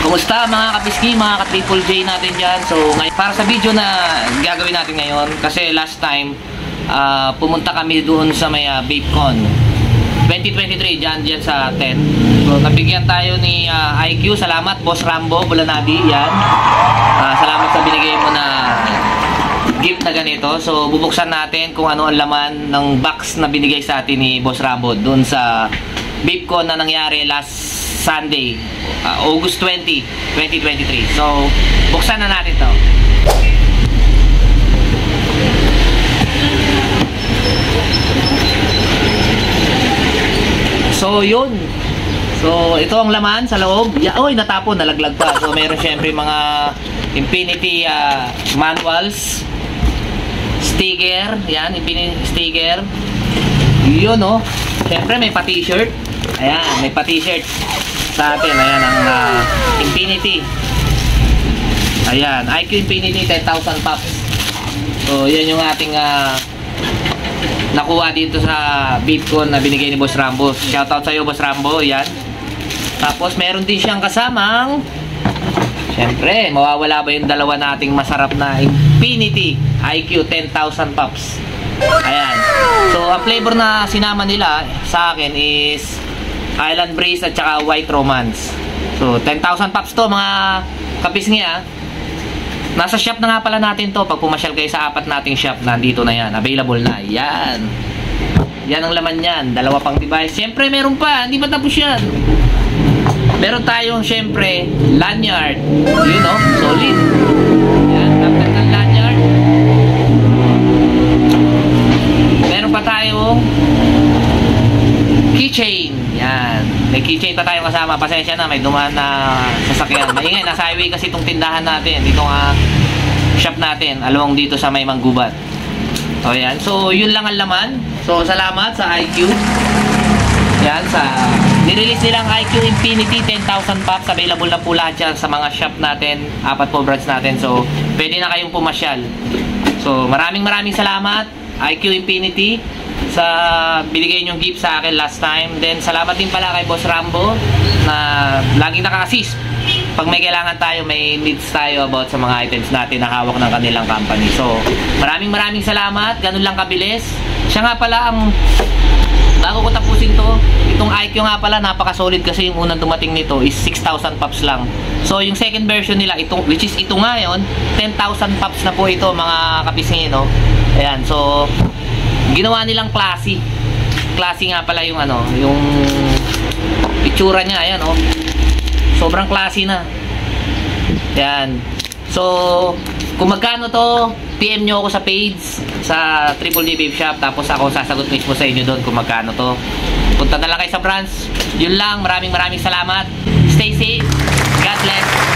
Kumusta mga kapiski, mga ka-Triple J natin dyan? So, para sa video na gagawin natin ngayon, kasi last time, pumunta kami doon sa may VapeCon 2023 dyan sa 10. So, nabigyan tayo ni IQ. Salamat, Boss Rambo, Bulanadi, yan. Salamat sa binigay mo na gift na ganito. So, bubuksan natin kung ano ang laman ng box na binigay sa atin ni Boss Rambo doon sa VapeCon na nangyari last Sunday, August 20, 2023. So, buksan na natin to. So, yun. So, ito ang laman sa loob. Oy, natapon, nalaglag pa. So, meron syempre mga Infinity manuals, sticker, yan, Infinity sticker. Yun, oh. Syempre, may pa-t-shirt. Ayan, may pa-t-shirt sa atin. Ayan, ang Infinity. Ayan, IQ Infinity 10,000 pops. So, yan yung ating nakuha dito sa VapeCon na binigay ni Boss Rambo. Shoutout sa iyo, Boss Rambo. Yan. Tapos, meron din siyang kasamang, syempre, mawawala ba yung dalawa nating masarap na Infinity IQ 10,000 pops. Ayan. So, ang flavor na sinama nila sa akin is Island Breeze at saka White Romance. So, 10,000 pops to mga kapisngi. Nasa shop na nga pala natin to. Pag pumasyal kayo sa apat nating shop, nandito na yan. Available na. Yan. Yan ang laman yan. Dalawa pang device. Siyempre, meron pa. Hindi pa tapos yan. Meron tayong, siyempre, lanyard. Yun, no? Solid. Yan. Kapit ng lanyard. Meron pa tayong keychain. Yan. May keychain pa tayong kasama. Pasensya na, may dumaan na sasakyan. Maingay, nasa highway kasi itong tindahan natin. Itong shop natin. Along dito sa may Manggubat. So, yan. So, yun lang ang laman. So, salamat sa IQ. Yan, nirelease nilang IQ Infinity 10,000 pops. Available na po lahat yan sa mga shop natin. 4 po brands natin. So, pwede na kayong pumasyal. So, maraming salamat IQ Infinity sa binigay nyong gift sa akin last time. Then salamat din pala kay Boss Rambo na laging naka-assist pag may kailangan tayo, may needs tayo about sa mga items natin na hawak ng kanilang company. So maraming salamat. Ganun lang kabilis. Siya nga pala ang, bago ko tapusin to, itong IQ nga pala napaka-solid kasi yung unang dumating nito is 6,000 pops lang. So yung second version nila, which is ito nga yun, 10,000 pops na po ito mga kapisngi, no? Ayan, so ginawa nilang classy. Classy nga pala yung yung itsura niya, ayan, oh. Sobrang classy na. Ayan. So, kung magkano to, PM nyo ako sa page, sa Triple J Vape Shop, tapos ako sasagot mismo sa inyo doon kung magkano to. Punta na lang kayo sa branch. Yun lang, maraming salamat. Stay safe. God bless.